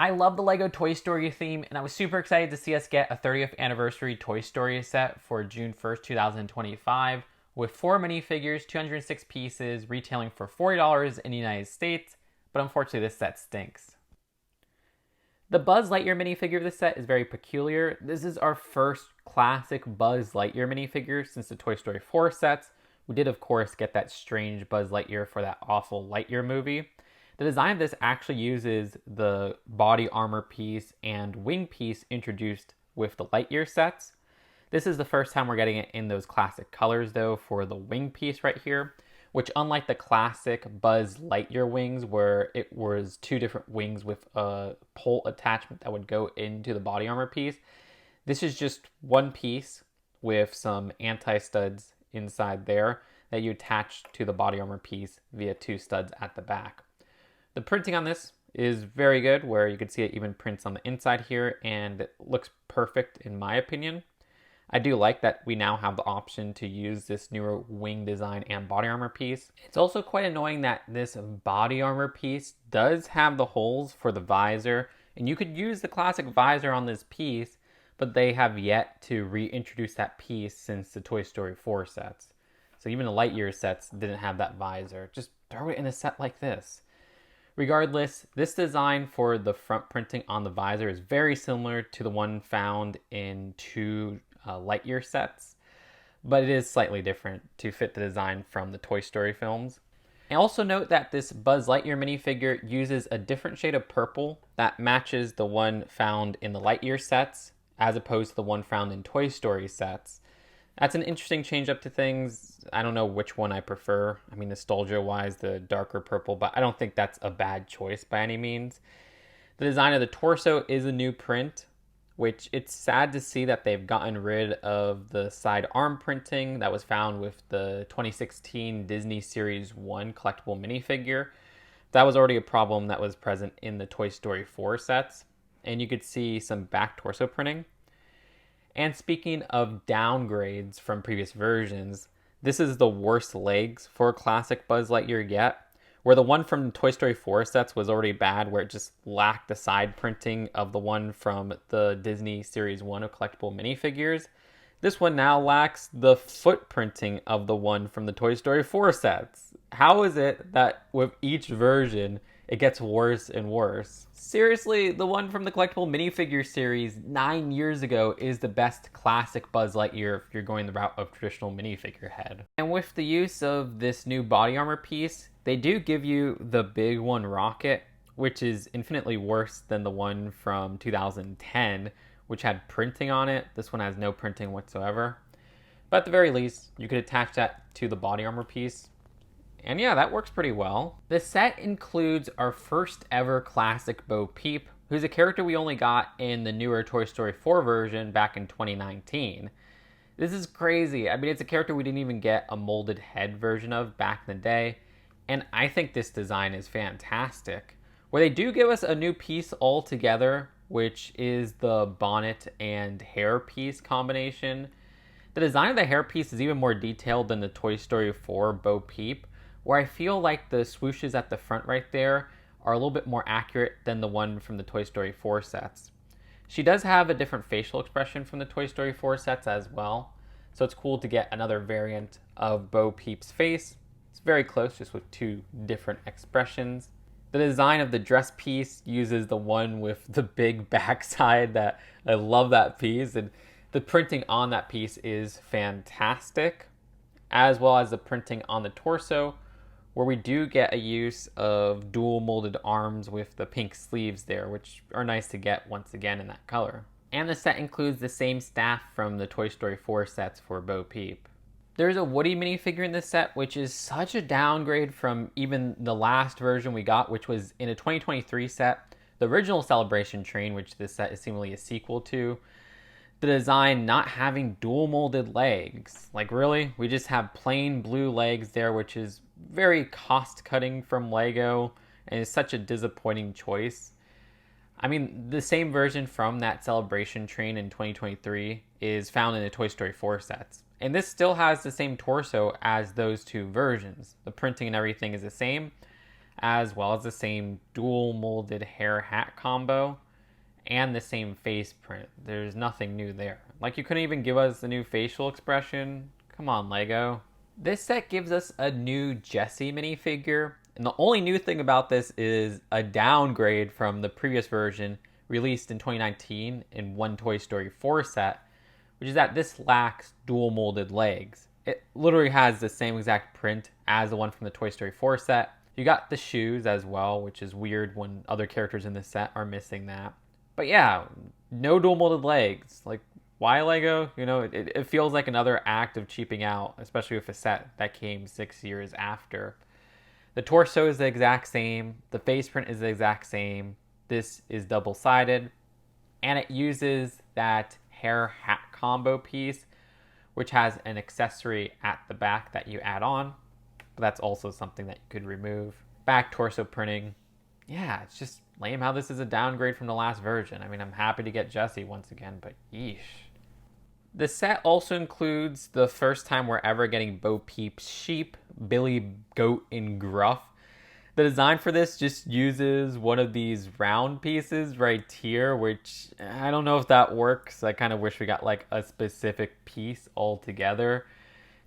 I love the Lego Toy Story theme, and I was super excited to see us get a 30th anniversary Toy Story set for June 1st, 2025, with 4 minifigures, 206 pieces, retailing for $40 in the United States, but unfortunately this set stinks. The Buzz Lightyear minifigure of the set is very peculiar. This is our first classic Buzz Lightyear minifigure since the Toy Story 4 sets. We did, of course, get that strange Buzz Lightyear for that awful Lightyear movie. The design of this actually uses the body armor piece and wing piece introduced with the Lightyear sets. This is the first time we're getting it in those classic colors, though, for the wing piece right here, which, unlike the classic Buzz Lightyear wings, where it was 2 different wings with a pole attachment that would go into the body armor piece, this is just one piece with some anti-studs inside there that you attach to the body armor piece via 2 studs at the back. The printing on this is very good, where you can see it even prints on the inside here, and it looks perfect in my opinion. I do like that we now have the option to use this newer wing design and body armor piece. It's also quite annoying that this body armor piece does have the holes for the visor, and you could use the classic visor on this piece, but they have yet to reintroduce that piece since the Toy Story 4 sets. So even the Lightyear sets didn't have that visor. Just throw it in a set like this. Regardless, this design for the front printing on the visor is very similar to the one found in 2 Lightyear sets, but it is slightly different to fit the design from the Toy Story films. And also note that this Buzz Lightyear minifigure uses a different shade of purple that matches the one found in the Lightyear sets, as opposed to the one found in Toy Story sets. That's an interesting change up to things. I don't know which one I prefer. I mean, nostalgia-wise, the darker purple, but I don't think that's a bad choice by any means. The design of the torso is a new print, which it's sad to see that they've gotten rid of the side arm printing that was found with the 2016 Disney Series 1 collectible minifigure. That was already a problem that was present in the Toy Story 4 sets, and you could see some back torso printing. And speaking of downgrades from previous versions, this is the worst legs for classic Buzz Lightyear yet, where the one from Toy Story 4 sets was already bad, where it just lacked the side printing of the one from the Disney Series 1 of collectible minifigures. This one now lacks the foot printing of the one from the Toy Story 4 sets. How is it that with each version, it gets worse and worse? Seriously, the one from the collectible minifigure series 9 years ago is the best classic Buzz Lightyear if you're going the route of traditional minifigure head. And with the use of this new body armor piece, they do give you the big one rocket, which is infinitely worse than the one from 2010, which had printing on it. This one has no printing whatsoever. But at the very least, you could attach that to the body armor piece. And yeah, that works pretty well. The set includes our first ever classic Bo Peep, who's a character we only got in the newer Toy Story 4 version back in 2019. This is crazy. I mean, it's a character we didn't even get a molded head version of back in the day, and I think this design is fantastic. Where they do give us a new piece altogether, which is the bonnet and hair piece combination. The design of the hair piece is even more detailed than the Toy Story 4 Bo Peep, where I feel like the swooshes at the front right there are a little bit more accurate than the one from the Toy Story 4 sets. She does have a different facial expression from the Toy Story 4 sets as well, so it's cool to get another variant of Bo Peep's face. It's very close, just with 2 different expressions. The design of the dress piece uses the one with the big backside. That I love that piece, and the printing on that piece is fantastic, as well as the printing on the torso, where we do get a use of dual molded arms with the pink sleeves there, which are nice to get once again in that color. And the set includes the same staff from the Toy Story 4 sets for Bo Peep. There's a Woody minifigure in this set, which is such a downgrade from even the last version we got, which was in a 2023 set. The original Celebration Train, which this set is seemingly a sequel to. The design not having dual molded legs. Like, really? We just have plain blue legs there, which is very cost cutting from Lego, and is such a disappointing choice. I mean, the same version from that Celebration Train in 2023 is found in the Toy Story 4 sets. And this still has the same torso as those 2 versions. The printing and everything is the same. as well as the same dual molded hair hat combo and the same face print. There's nothing new there. Like, you couldn't even give us a new facial expression. Come on, Lego. This set gives us a new Jessie minifigure, and the only new thing about this is a downgrade from the previous version released in 2019 in one Toy Story 4 set, which is that this lacks dual molded legs. It literally has the same exact print as the one from the Toy Story 4 set. You got the shoes as well, which is weird when other characters in this set are missing that. But yeah, no dual molded legs. Like, why, Lego? You know, it feels like another act of cheaping out, especially with a set that came 6 years after. The torso is the exact same. The face print is the exact same. This is double-sided. And it uses that hair hat combo piece, which has an accessory at the back that you add on. But that's also something that you could remove. Back torso printing. Yeah, it's just lame how this is a downgrade from the last version. I mean, I'm happy to get Jessie once again, but yeesh. The set also includes the first time we're ever getting Bo Peep's sheep, Billy, Goat, and Gruff. The design for this just uses one of these round pieces right here, which I don't know if that works. I kind of wish we got like a specific piece altogether.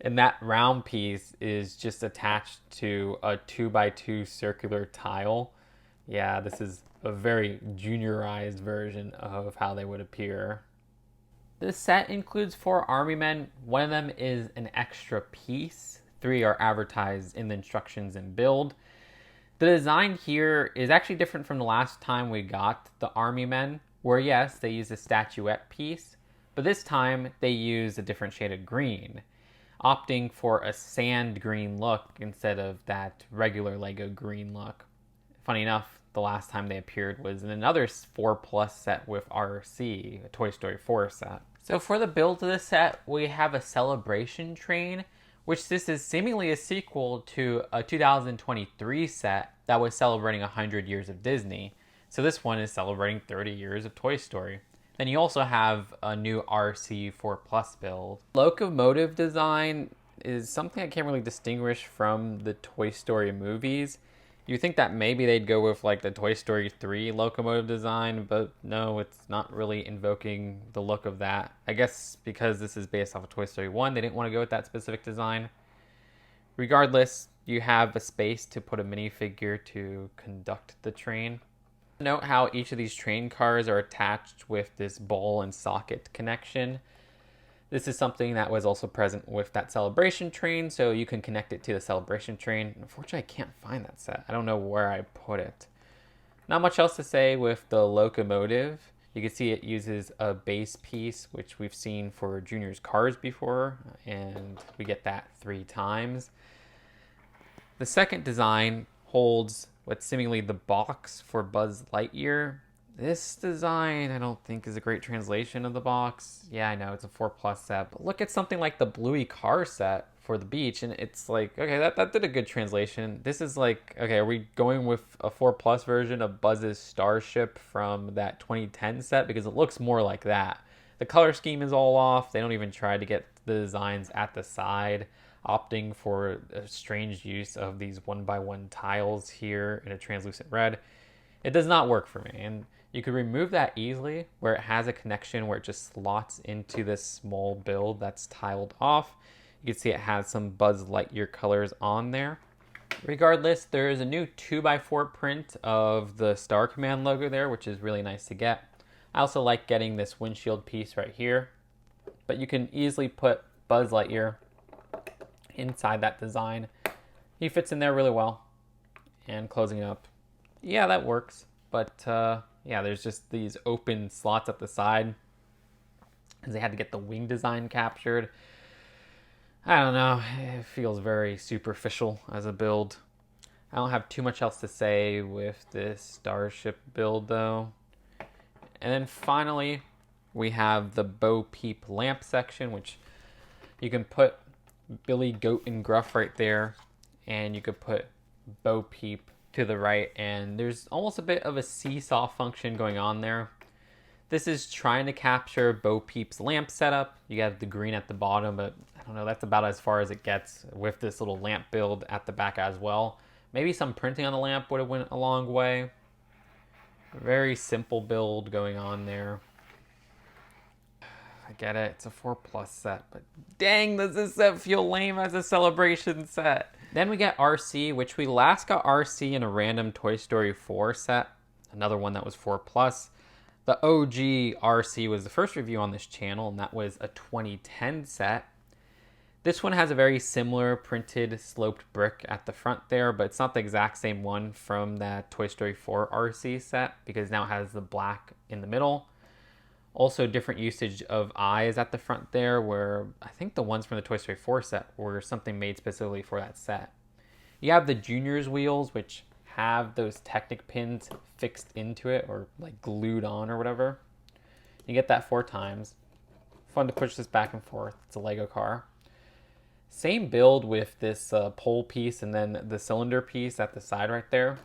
And that round piece is just attached to a 2x2 circular tile. Yeah, this is a very juniorized version of how they would appear. This set includes 4 army men. One of them is an extra piece. 3 are advertised in the instructions and build. The design here is actually different from the last time we got the army men, where yes, they use a statuette piece, but this time they use a different shade of green, opting for a sand green look instead of that regular Lego green look. Funny enough, the last time they appeared was in another 4+ set with RC, a Toy Story 4 set. So for the build of this set, we have a celebration train, which this is seemingly a sequel to a 2023 set that was celebrating 100 years of Disney. So this one is celebrating 30 years of Toy Story. Then you also have a new RC 4+ build. Locomotive design is something I can't really distinguish from the Toy Story movies. You think that maybe they'd go with like the Toy Story 3 locomotive design, but no, it's not really invoking the look of that. I guess because this is based off of Toy Story 1, they didn't want to go with that specific design. Regardless, you have a space to put a minifigure to conduct the train. Note how each of these train cars are attached with this ball and socket connection. This is something that was also present with that celebration train, so you can connect it to the celebration train. Unfortunately, I can't find that set. I don't know where I put it. Not much else to say with the locomotive. You can see it uses a base piece, which we've seen for Junior's cars before, and we get that 3 times. The second design holds what's seemingly the box for Buzz Lightyear. This design, I don't think, is a great translation of the box. Yeah, I know, it's a 4+ set, but look at something like the Bluey car set for the beach, and it's like, okay, that did a good translation. This is like, okay, are we going with a 4+ version of Buzz's Starship from that 2010 set? Because it looks more like that. The color scheme is all off. They don't even try to get the designs at the side, opting for a strange use of these 1x1 tiles here in a translucent red. It does not work for me, and you could remove that easily where it has a connection where it just slots into this small build that's tiled off. You can see it has some Buzz Lightyear colors on there. Regardless, there is a new 2x4 print of the Star Command logo there, which is really nice to get. I also like getting this windshield piece right here, but you can easily put Buzz Lightyear inside that design. He fits in there really well. And closing it up, yeah, that works. But yeah, there's just these open slots at the side because they had to get the wing design captured. I don't know, it feels very superficial as a build. I don't have too much else to say with this Starship build though. And then finally, we have the Bo Peep lamp section, which you can put Billy, Goat, and Gruff right there, and you could put Bo Peep to the right, and there's almost a bit of a seesaw function going on there. This is trying to capture Bo Peep's lamp setup. You have the green at the bottom, but I don't know, that's about as far as it gets with this little lamp build at the back as well. Maybe some printing on the lamp would have went a long way. Very simple build going on there. I get it, it's a 4+ set, but dang, does this set feel lame as a celebration set. Then we get RC, which we last got RC in a random Toy Story 4 set. Another one that was 4+. The OG RC was the first review on this channel, and that was a 2010 set. This one has a very similar printed sloped brick at the front there, but it's not the exact same one from that Toy Story 4 RC set because now it has the black in the middle. Also different usage of eyes at the front there, where I think the ones from the Toy Story 4 set were something made specifically for that set. You have the Juniors wheels, which have those Technic pins fixed into it or like glued on or whatever. You get that 4 times. Fun to push this back and forth. It's a Lego car. Same build with this pole piece and then the cylinder piece at the side right there.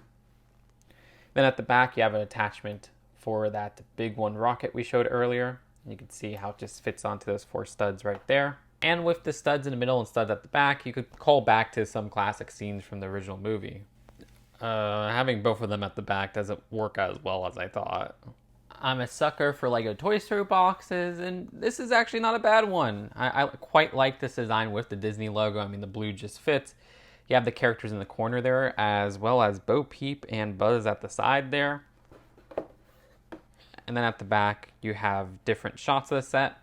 Then at the back you have an attachment for that big one rocket we showed earlier. You can see how it just fits onto those 4 studs right there. And with the studs in the middle and studs at the back, you could call back to some classic scenes from the original movie. Having both of them at the back doesn't work as well as I thought. I'm a sucker for Lego Toy Story boxes, and this is actually not a bad one. I quite like this design with the Disney logo. I mean, the blue just fits. You have the characters in the corner there, as well as Bo Peep and Buzz at the side there. And then at the back, you have different shots of the set.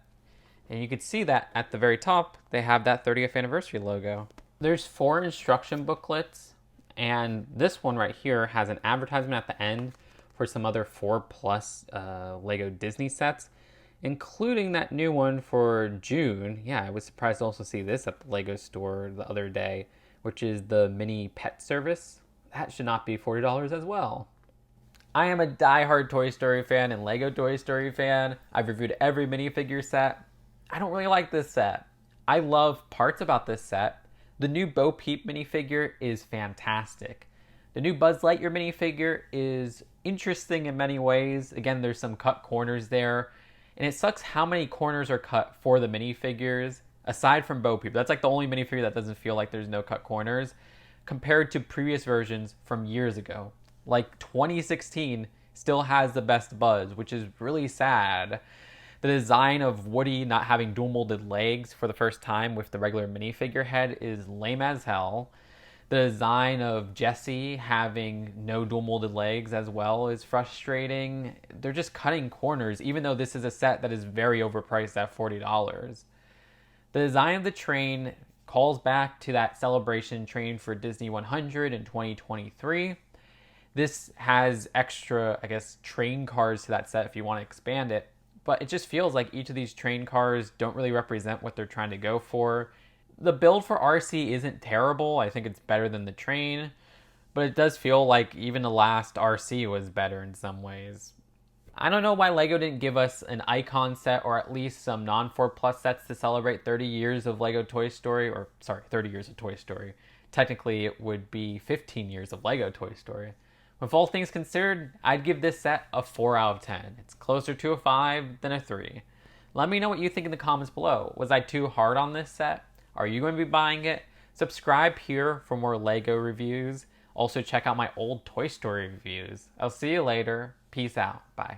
And you can see that at the very top, they have that 30th anniversary logo. There's 4 instruction booklets, and this one right here has an advertisement at the end for some other 4+ Lego Disney sets, including that new one for June. Yeah, I was surprised to also see this at the Lego store the other day, which is the mini pet service. That should not be $40 as well. I am a diehard Toy Story fan and Lego Toy Story fan. I've reviewed every minifigure set. I don't really like this set. I love parts about this set. The new Bo Peep minifigure is fantastic. The new Buzz Lightyear minifigure is interesting in many ways. Again, there's some cut corners there. And it sucks how many corners are cut for the minifigures, aside from Bo Peep. That's like the only minifigure that doesn't feel like there's no cut corners, compared to previous versions from years ago. Like 2016 still has the best Buzz, which is really sad. The design of Woody not having dual molded legs for the first time with the regular minifigure head is lame as hell. The design of Jessie having no dual molded legs as well is frustrating. They're just cutting corners, even though this is a set that is very overpriced at $40. The design of the train calls back to that celebration train for Disney 100 in 2023. This has extra, I guess, train cars to that set if you want to expand it. But it just feels like each of these train cars don't really represent what they're trying to go for. The build for RC isn't terrible. I think it's better than the train. But it does feel like even the last RC was better in some ways. I don't know why Lego didn't give us an icon set or at least some non-4+ sets to celebrate 30 years of Lego Toy Story. 30 years of Toy Story. Technically, it would be 15 years of Lego Toy Story. With all things considered, I'd give this set a 4 out of 10. It's closer to a 5 than a 3. Let me know what you think in the comments below. Was I too hard on this set? Are you going to be buying it? Subscribe here for more Lego reviews. Also check out my old Toy Story reviews. I'll see you later. Peace out. Bye.